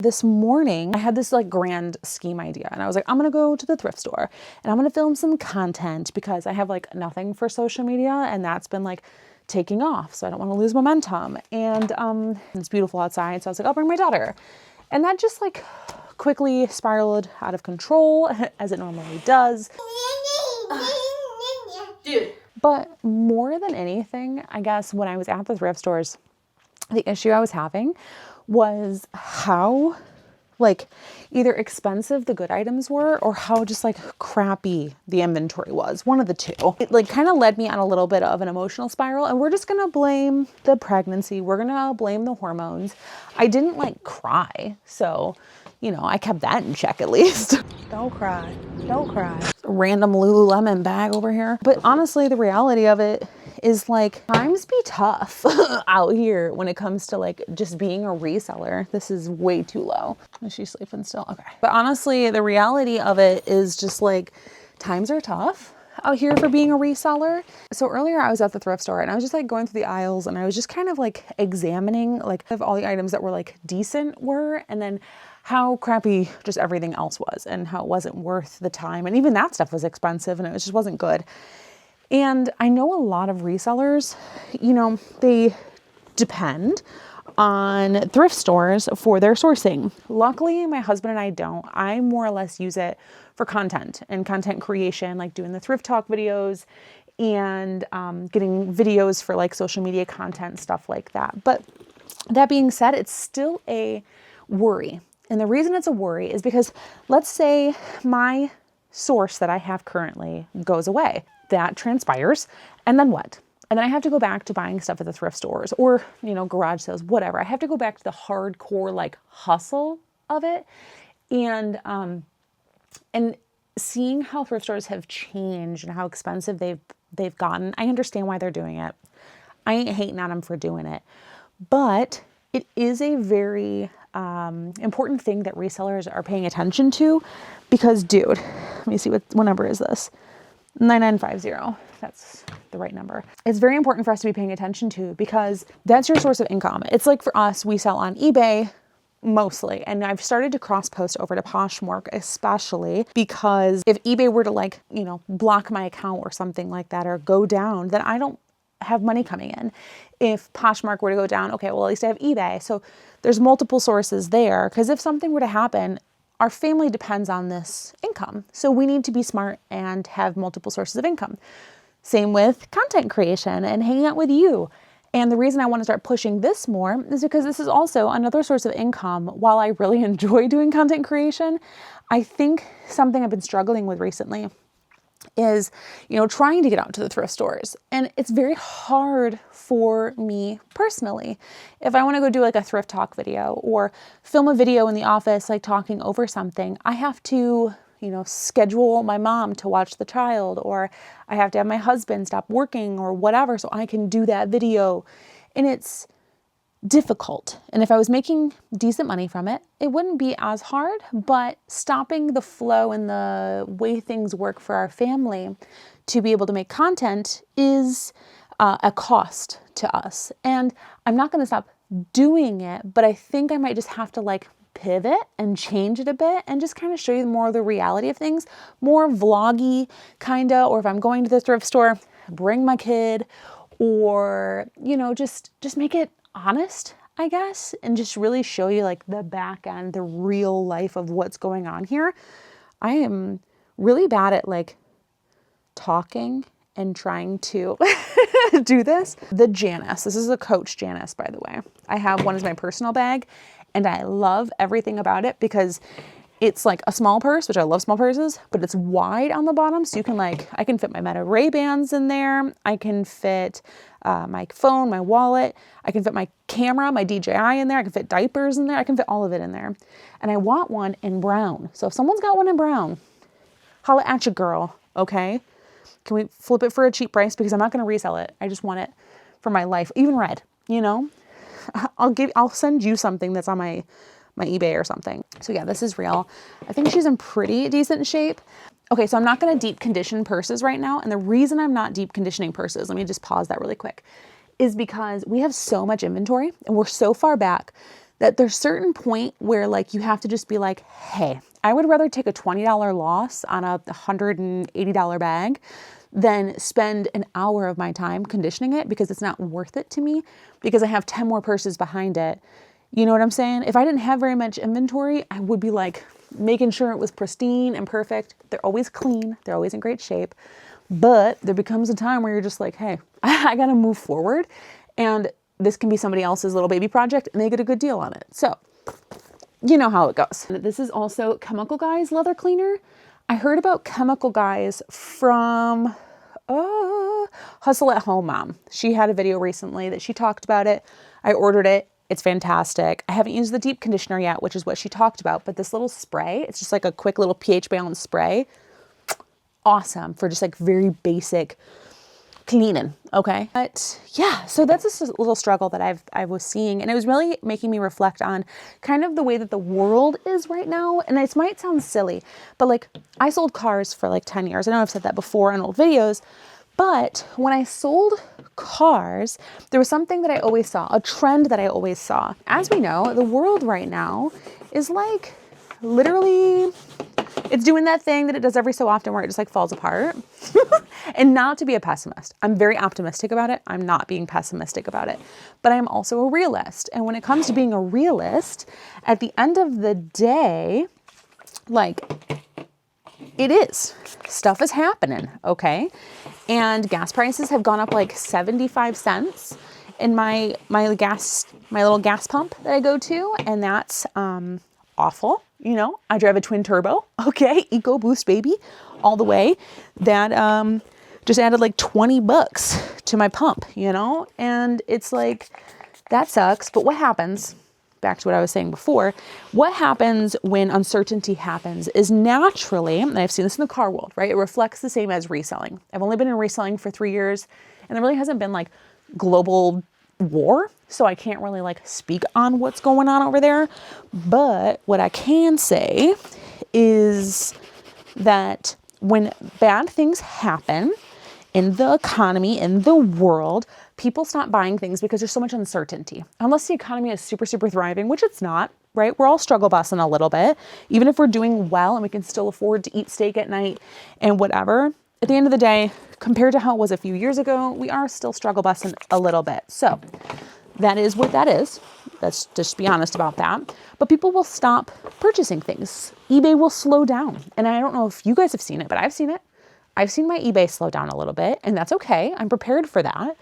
This morning, I had this like grand scheme idea and I was like, I'm gonna go to the thrift store and I'm gonna film some content because I have like nothing for social media and that's been like taking off. So I don't want to lose momentum. And it's beautiful outside. So I was like, I'll bring my daughter. And that just like quickly spiraled out of control as it normally does. Dude. But more than anything, I guess when I was at the thrift stores, the issue I was having was how like either expensive the good items were or how just like crappy the inventory was. One of the two. It like kind of led me on a little bit of an emotional spiral, and we're just gonna blame the pregnancy. We're gonna blame the hormones. I didn't like cry. So, you know, I kept that in check at least. Don't cry. Don't cry. Random Lululemon bag over here. But honestly, the reality of it is like times be tough out here when it comes to like just being a reseller. This is way too low. Is she sleeping still? Okay. But honestly, the reality of it is just like times are tough out here for being a reseller. So earlier I was at the thrift store and I was just like going through the aisles and I was just kind of like examining like of all the items that were like decent were, and then how crappy just everything else was and how it wasn't worth the time. And even that stuff was expensive and it just wasn't good. And I know a lot of resellers, you know, they depend on thrift stores for their sourcing. Luckily, my husband and I don't. I more or less use it for content and content creation, like doing the thrift talk videos and getting videos for like social media content, stuff like that. But that being said, it's still a worry. And the reason it's a worry is because let's say my source that I have currently goes away. That transpires. And then what? And then I have to go back to buying stuff at the thrift stores or, you know, garage sales, whatever. I have to go back to the hardcore like hustle of it. And seeing how thrift stores have changed and how expensive they've gotten, I understand why they're doing it. I ain't hating on them for doing it. But it is a very important thing that resellers are paying attention to because, dude, let me see what number is this? 9950. That's the right number. It's very important for us to be paying attention to because that's your source of income. It's like for us, we sell on eBay mostly. And I've started to cross post over to Poshmark, especially because if eBay were to like, you know, block my account or something like that or go down, then I don't have money coming in. If Poshmark were to go down, okay, well, at least I have eBay. So there's multiple sources there because if something were to happen, our family depends on this income. So we need to be smart and have multiple sources of income. Same with content creation and hanging out with you. And the reason I want to start pushing this more is because this is also another source of income. While I really enjoy doing content creation, I think something I've been struggling with recently is, you know, trying to get out to the thrift stores. And it's very hard for me personally. If I want to go do like a thrift talk video or film a video in the office, like talking over something, I have to, you know, schedule my mom to watch the child, or I have to have my husband stop working or whatever so I can do that video. And it's difficult. And if I was making decent money from it, it wouldn't be as hard, but stopping the flow and the way things work for our family to be able to make content is a cost to us. And I'm not going to stop doing it, but I think I might just have to like pivot and change it a bit and just kind of show you more of the reality of things, more vloggy kind of, or if I'm going to the thrift store, bring my kid, or, you know, just make it honest, I guess, and just really show you like the back end, the real life of what's going on here. I am really bad at like talking and trying to do this. The Janice, this is a Coach Janice, by the way. I have one as my personal bag and I love everything about it because it's like a small purse, which I love small purses, but it's wide on the bottom. So you can like, I can fit my Meta Ray-Bans in there. I can fit my phone, my wallet. I can fit my camera, my DJI in there. I can fit diapers in there. I can fit all of it in there. And I want one in brown. So if someone's got one in brown, holla at you, girl. Okay. Can we flip it for a cheap price? Because I'm not going to resell it. I just want it for my life. Even red, you know, I'll send you something that's on my eBay or something. So yeah, this is real. I think she's in pretty decent shape. Okay, so I'm not going to deep condition purses right now. And the reason I'm not deep conditioning purses, let me just pause that really quick, is because we have so much inventory and we're so far back that there's certain point where like you have to just be like, hey, I would rather take a $20 loss on a $180 bag than spend an hour of my time conditioning it, because it's not worth it to me because I have 10 more purses behind it. You know what I'm saying? If I didn't have very much inventory, I would be like making sure it was pristine and perfect. They're always clean. They're always in great shape. But there becomes a time where you're just like, hey, I got to move forward. And this can be somebody else's little baby project and they get a good deal on it. So you know how it goes. This is also Chemical Guy's leather cleaner. I heard about Chemical Guys from Hustle at Home Mom. She had a video recently that she talked about it. I ordered it. It's fantastic. I haven't used the deep conditioner yet, which is what she talked about, but this little spray, it's just like a quick little pH balanced spray. Awesome for just like very basic cleaning. Okay. But yeah, so that's just a little struggle that I was seeing, and it was really making me reflect on kind of the way that the world is right now. And it might sound silly, but like I sold cars for like 10 years. I know I've said that before in old videos, but when I sold cars, there was something that I always saw, a trend that I always saw. As we know, the world right now is like literally, it's doing that thing that it does every so often where it just like falls apart. And not to be a pessimist. I'm very optimistic about it. I'm not being pessimistic about it. But I'm also a realist. And when it comes to being a realist, at the end of the day, like it is. Stuff is happening, okay? And gas prices have gone up like 75 cents in my little gas pump that I go to, and that's awful. You know, I drive a twin turbo, okay? EcoBoost baby, all the way. That just added like $20 to my pump, you know? And it's like, that sucks. But what happens, back to what I was saying before, what happens when uncertainty happens is naturally, and I've seen this in the car world, right? It reflects the same as reselling. I've only been in reselling for 3 years, and there really hasn't been like global war, so I can't really like speak on what's going on over there. But what I can say is that when bad things happen in the economy, in the world, people stop buying things because there's so much uncertainty. Unless the economy is super, super thriving, which it's not, right? We're all struggle busting a little bit. Even if we're doing well and we can still afford to eat steak at night and whatever, at the end of the day, compared to how it was a few years ago, we are still struggle busting a little bit. So that is what that is. Let's just be honest about that. But people will stop purchasing things. eBay will slow down. And I don't know if you guys have seen it, but I've seen it. I've seen my eBay slow down a little bit, and that's okay. I'm prepared for that.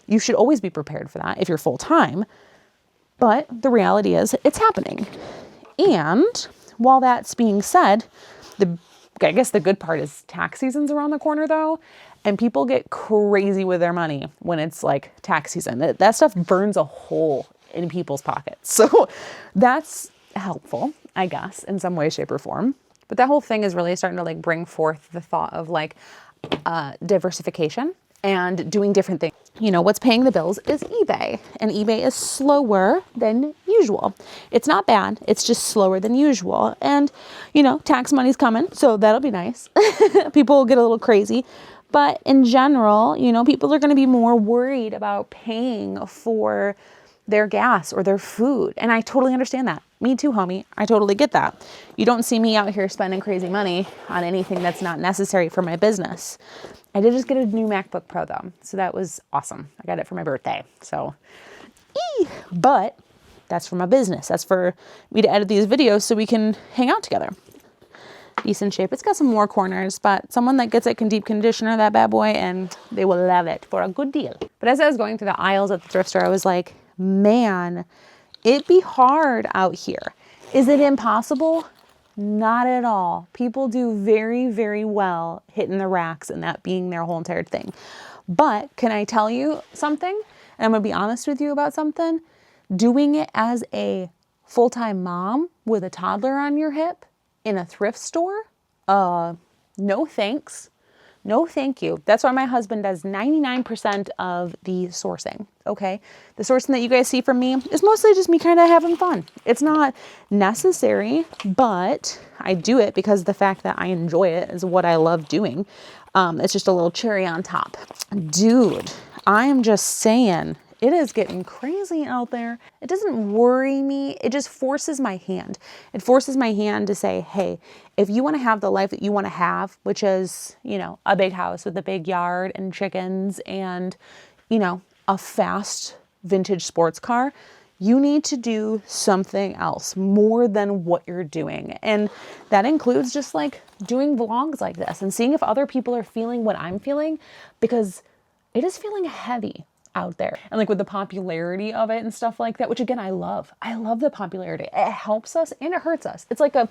You should always be prepared for that if you're full time. But the reality is it's happening. And while that's being said, I guess the good part is tax season's around the corner though. And people get crazy with their money when it's like tax season. That stuff burns a hole in people's pockets. So that's helpful, I guess, in some way, shape, or form. But that whole thing is really starting to like bring forth the thought of like diversification and doing different things. You know, what's paying the bills is eBay, and eBay is slower than usual. It's not bad. It's just slower than usual. And, you know, tax money's coming, so that'll be nice. People will get a little crazy. But in general, you know, people are going to be more worried about paying for their gas or their food. And I totally understand that. Me too, homie. I totally get that. You don't see me out here spending crazy money on anything that's not necessary for my business. I did just get a new MacBook Pro though, so that was awesome. I got it for my birthday. So, but that's for my business. That's for me to edit these videos so we can hang out together. Decent shape. It's got some more corners, but someone that gets it can deep conditioner that bad boy and they will love it for a good deal. But as I was going through the aisles at the thrift store, I was like, man, it'd be hard out here. Is it impossible? Not at all. People do very, very well hitting the racks and that being their whole entire thing. But can I tell you something? And I'm going to be honest with you about something. Doing it as a full-time mom with a toddler on your hip in a thrift store? No thanks. No, thank you. That's why my husband does 99% of the sourcing, okay? The sourcing that you guys see from me is mostly just me kind of having fun. It's not necessary, but I do it because the fact that I enjoy it is what I love doing. It's just a little cherry on top. Dude, I am just saying, It is getting crazy out there. It doesn't worry me. It just forces my hand. It forces my hand to say, hey, if you want to have the life that you want to have, which is, you know, a big house with a big yard and chickens and, you know, a fast vintage sports car, you need to do something else more than what you're doing. And that includes just like doing vlogs like this and seeing if other people are feeling what I'm feeling, because it is feeling heavy out there. And like with the popularity of it and stuff like that, which again, I love the popularity. It helps us and it hurts us. It's like a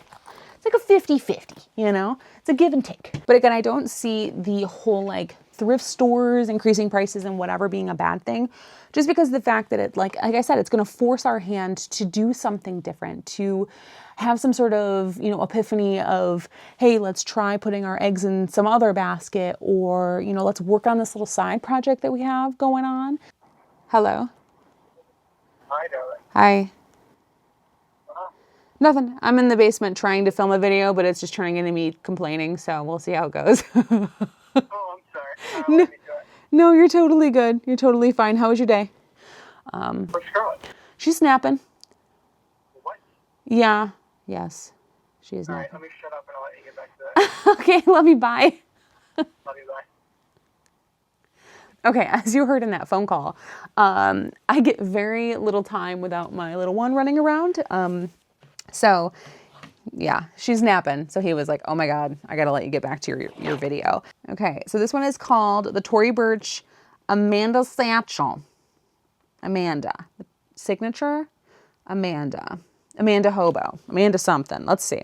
50-50, you know, it's a give and take. But again, I don't see the whole like thrift stores increasing prices and whatever being a bad thing, just because of the fact that it, like I said, it's going to force our hand to do something different, to have some sort of, you know, epiphany of, hey, let's try putting our eggs in some other basket, or, you know, let's work on this little side project that we have going on. Hello. Hi, darling. Hi. Nothing. I'm in the basement trying to film a video, but it's just turning into me complaining, so we'll see how it goes. Oh, I'm sorry. Let me do it. No, you're totally good. You're totally fine. How was your day? Where's Charlotte? She's napping. What? Yeah. Yes. She is All right, napping. let me shut up and I'll let you get back to that. Okay, love you. Bye. Love you, bye. Okay, as you heard in that phone call, I get very little time without my little one running around. So yeah, she's napping. So he was like, oh my God, I got to let you get back to your video. Okay, so this one is called the Tory Burch Amanda Satchel. Amanda. Signature? Amanda. Amanda Hobo. Amanda something. Let's see.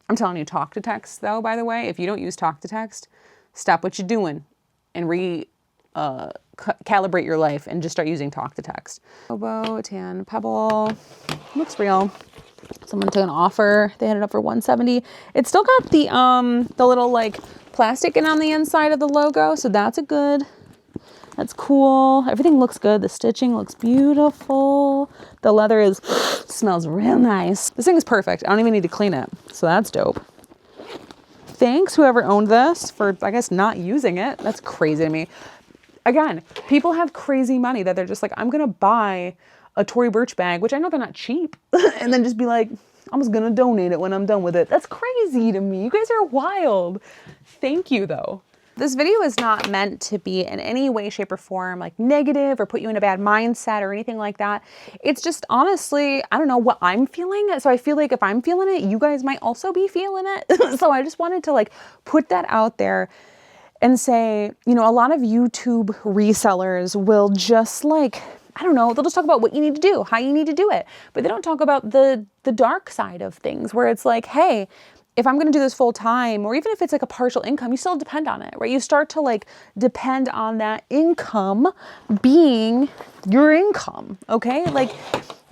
I'm telling you, talk to text though, by the way. If you don't use talk to text, stop what you're doing and calibrate your life and just start using talk to text. Hobo, tan, pebble. Looks real. Someone took an offer. They had it up for $170. It's still got the little like plastic on the inside of the logo, so that's that's cool. Everything looks good. The stitching looks beautiful. The leather smells real nice. This thing is perfect. I don't even need to clean it, so that's dope. Thanks whoever owned this for, I guess, not using it. That's crazy to me. Again, people have crazy money that they're just like, I'm gonna buy a Tory Burch bag, which I know they're not cheap, and then just be like, I'm just gonna donate it when I'm done with it. That's crazy to me. You guys are wild. Thank you though. This video is not meant to be in any way, shape, or form like negative or put you in a bad mindset or anything like that. It's just honestly, I don't know what I'm feeling. So I feel like if I'm feeling it, you guys might also be feeling it. So I just wanted to like put that out there and say, you know, a lot of YouTube resellers will just like, I don't know, they'll just talk about what you need to do, how you need to do it. But they don't talk about the dark side of things where it's like, hey, if I'm going to do this full time, or even if it's like a partial income, you still depend on it, right? You start to like depend on that income being your income, okay? Like,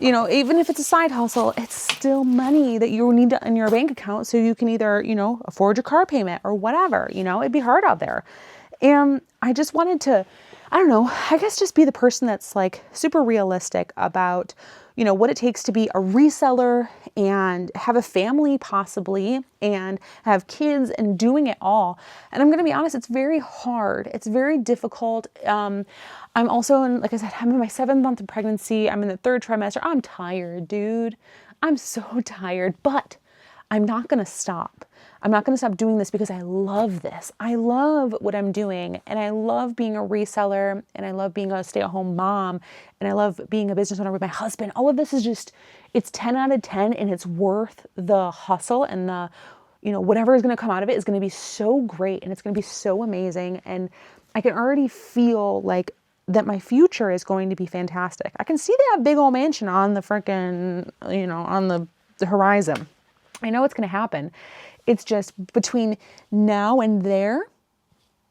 you know, even if it's a side hustle, it's still money that you need in your bank account so you can either, you know, afford your car payment or whatever, you know, it'd be hard out there. And I just wanted to, I don't know, I guess just be the person that's like super realistic about, you know, what it takes to be a reseller and have a family possibly and have kids and doing it all. And I'm going to be honest, it's very hard. It's very difficult. I'm also in, like I said, I'm in my 7th month of pregnancy. I'm in the 3rd trimester. I'm tired, dude. I'm so tired, but I'm not going to stop. I'm not going to stop doing this because I love this. I love what I'm doing, and I love being a reseller, and I love being a stay-at-home mom, and I love being a business owner with my husband. All of this is just, it's 10 out of 10, and it's worth the hustle, and the, you know, whatever is going to come out of it is going to be so great, and it's going to be so amazing. And I can already feel like that my future is going to be fantastic. I can see that big old mansion on the freaking, you know, on the horizon. I know it's going to happen. It's just between now and there's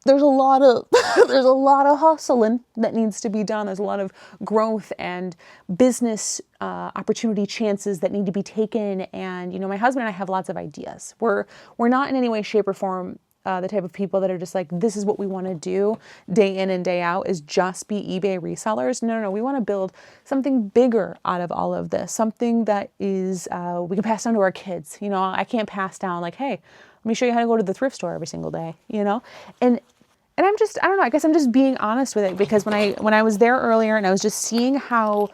a lot of there's a lot of hustling that needs to be done. There's a lot of growth and business opportunity chances that need to be taken. And, you know, my husband and I have lots of ideas. We're not in any way, shape, or form the type of people that are just like, this is what we want to do day in and day out is just be eBay resellers. No. We want to build something bigger out of all of this. Something that is, we can pass down to our kids. You know, I can't pass down like, hey, let me show you how to go to the thrift store every single day, you know? And And I don't know, I guess I'm just being honest with it, because when I was there earlier and I was just seeing how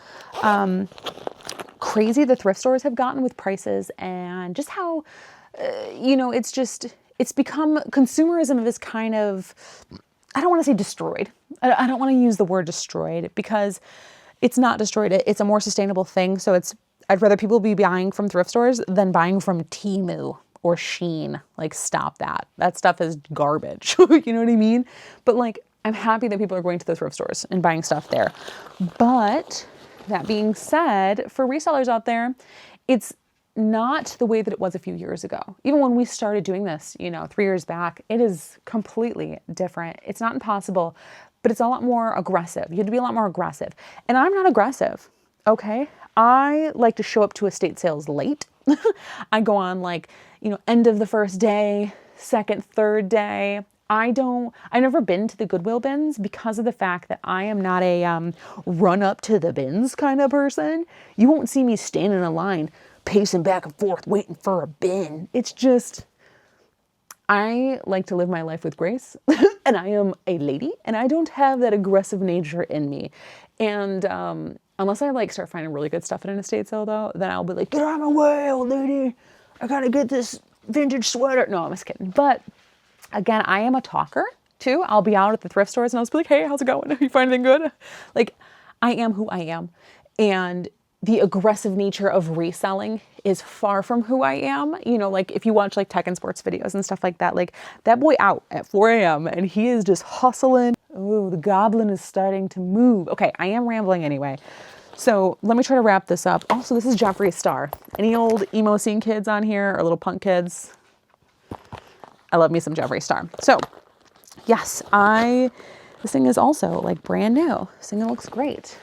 crazy the thrift stores have gotten with prices, and just how, it's become, consumerism is kind of, I don't want to say destroyed. I don't want to use the word destroyed, because it's not destroyed. It's a more sustainable thing. So I'd rather people be buying from thrift stores than buying from Temu or Shein. Like, stop that. That stuff is garbage. You know what I mean? But like, I'm happy that people are going to the thrift stores and buying stuff there. But that being said, for resellers out there, it's not the way that it was a few years ago. Even when we started doing this, 3 years back, it is completely different. It's not impossible, but it's a lot more aggressive. You have to be a lot more aggressive. And I'm not aggressive, okay? I like to show up to estate sales late. I go on end of the first day, second, third day. I've never been to the Goodwill bins because of the fact that I am not a run up to the bins kind of person. You won't see me standing in a line, pacing back and forth, waiting for a bin. It's just, I like to live my life with grace, and I am a lady, and I don't have that aggressive nature in me. And unless I start finding really good stuff at an estate sale, though, then I'll be like, get out of my way, old lady. I gotta get this vintage sweater. No, I'm just kidding. But again, I am a talker too. I'll be out at the thrift stores and I'll just be like, hey, how's it going? You find anything good? I am who I am. And the aggressive nature of reselling is far from who I am. If you watch tech and sports videos and stuff like that, that boy out at 4 a.m. and he is just hustling. Oh, the goblin is starting to move. Okay, I am rambling anyway. So let me try to wrap this up. Also, this is Jeffree Star. Any old emo scene kids on here, or little punk kids? I love me some Jeffree Star. So yes, this thing is also brand new. This thing looks great.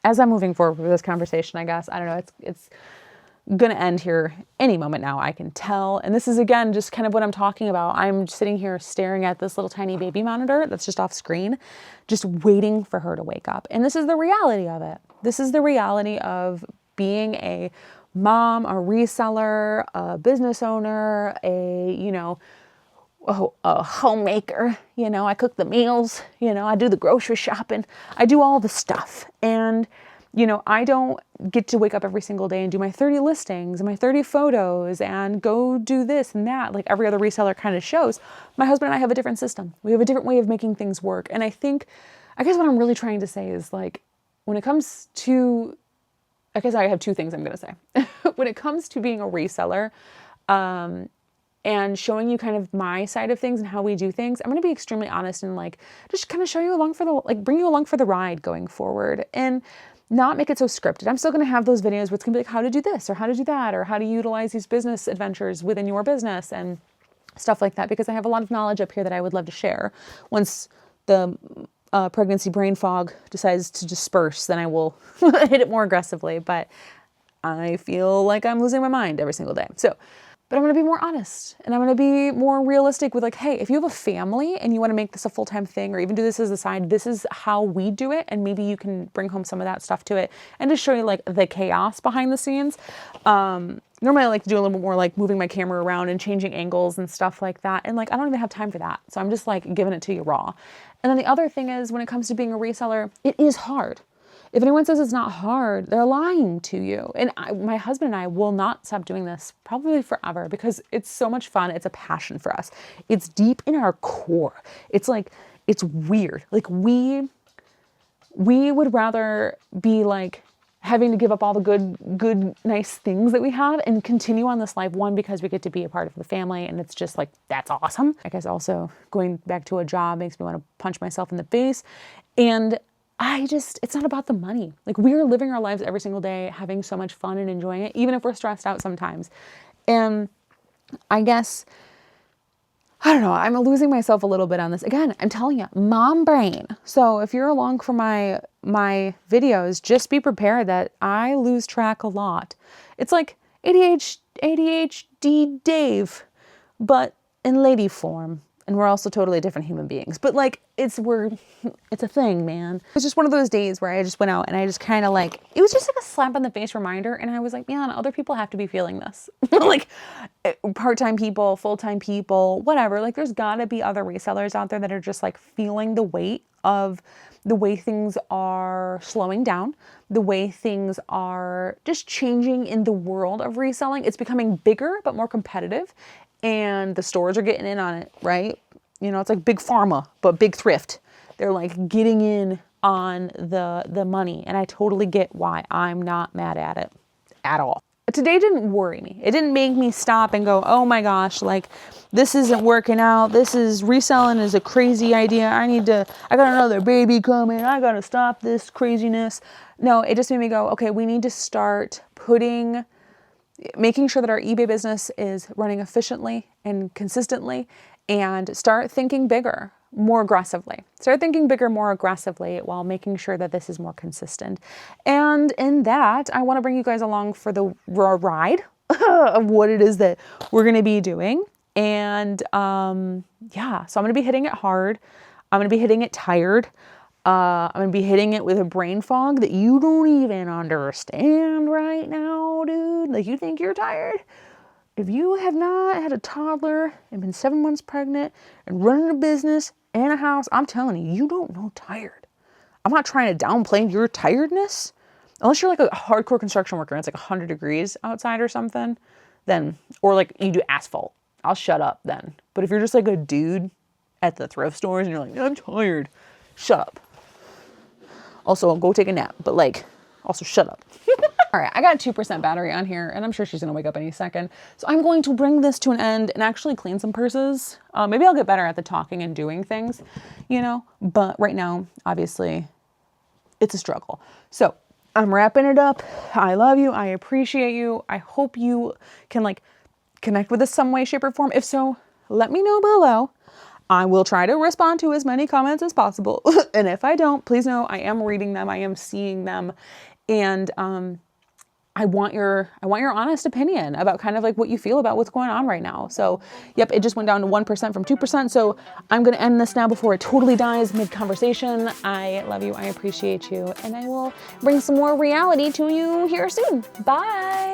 As I'm moving forward with this conversation, I guess, I don't know, it's going to end here any moment now, I can tell. And this is, again, just kind of what I'm talking about. I'm sitting here staring at this little tiny baby monitor that's just off screen, just waiting for her to wake up. And this is the reality of it. This is the reality of being a mom, a reseller, a business owner, a homemaker. I cook the meals, I do the grocery shopping, I do all the stuff. And I don't get to wake up every single day and do my 30 listings and my 30 photos and go do this and that, like every other reseller kind of shows. My husband and I have a different system. We have a different way of making things work. And I guess what I'm really trying to say is when it comes to, I guess I have two things I'm going to say. When it comes to being a reseller, and showing you kind of my side of things and how we do things, I'm going to be extremely honest and just kind of show you along for the, bring you along for the ride going forward, and not make it so scripted. I'm still going to have those videos where it's going to be how to do this or how to do that, or how to utilize these business adventures within your business and stuff like that, because I have a lot of knowledge up here that I would love to share. Once the pregnancy brain fog decides to disperse, then I will hit it more aggressively, but I feel like I'm losing my mind every single day. But I'm going to be more honest, and I'm going to be more realistic with hey, if you have a family and you want to make this a full-time thing, or even do this as a side, this is how we do it. And maybe you can bring home some of that stuff to it and just show you the chaos behind the scenes. Normally I like to do a little bit more moving my camera around and changing angles and stuff like that. And I don't even have time for that. So I'm just giving it to you raw. And then the other thing is, when it comes to being a reseller, it is hard. If anyone says it's not hard, they're lying to you. And my husband and I will not stop doing this probably forever, because it's so much fun. It's a passion for us. It's deep in our core. It's it's weird. We would rather be having to give up all the good, nice things that we have and continue on this life, one, because we get to be a part of the family, and it's just that's awesome. I guess also going back to a job makes me want to punch myself in the face. And it's not about the money. We are living our lives every single day, having so much fun and enjoying it, even if we're stressed out sometimes. And I guess, I don't know, I'm losing myself a little bit on this. Again, I'm telling you, mom brain. So if you're along for my videos, just be prepared that I lose track a lot. It's ADHD Dave, but in lady form. And we're also totally different human beings. But like, it's a thing, man. It was just one of those days where I just went out and I just kind of like, it was just like a slap in the face reminder. And I was like, man, other people have to be feeling this. Like part-time people, full-time people, whatever. Like there's gotta be other resellers out there that are just like feeling the weight of the way things are slowing down, the way things are just changing in the world of reselling. It's becoming bigger, but more competitive. And the stores are getting in on it, right? You know, it's like big pharma, but big thrift. They're like getting in on the money. And I totally get why. I'm not mad at it at all. But today didn't worry me. It didn't make me stop and go, oh my gosh, like this isn't working out. Reselling is a crazy idea. I got another baby coming. I got to stop this craziness. No, it just made me go, okay, we need to start making sure that our eBay business is running efficiently and consistently, and start thinking bigger, more aggressively. Start thinking bigger, more aggressively while making sure that this is more consistent. And in that, I want to bring you guys along for the ride of what it is that we're going to be doing. And yeah, so I'm going to be hitting it hard. I'm going to be hitting it tired. I'm going to be hitting it with a brain fog that you don't even understand right now, dude. Like, you think you're tired? If you have not had a toddler and been 7 months pregnant and running a business and a house, I'm telling you, you don't know tired. I'm not trying to downplay your tiredness. Unless you're like a hardcore construction worker and it's like 100 degrees outside or something, then, or like you do asphalt, I'll shut up then. But if you're just like a dude at the thrift stores and you're like, I'm tired, shut up. Also, I'll go take a nap, but like, also shut up. All right, I got 2% battery on here and I'm sure she's gonna wake up any second. So I'm going to bring this to an end and actually clean some purses. Maybe I'll get better at the talking and doing things, you know, but right now, obviously, it's a struggle. So I'm wrapping it up. I love you, I appreciate you. I hope you can like connect with us some way, shape, or form. If so, let me know below. I will try to respond to as many comments as possible. And if I don't, please know I am reading them. I am seeing them. And I want your honest opinion about kind of like what you feel about what's going on right now. So, yep, it just went down to 1% from 2%. So I'm going to end this now before it totally dies mid-conversation. I love you. I appreciate you. And I will bring some more reality to you here soon. Bye.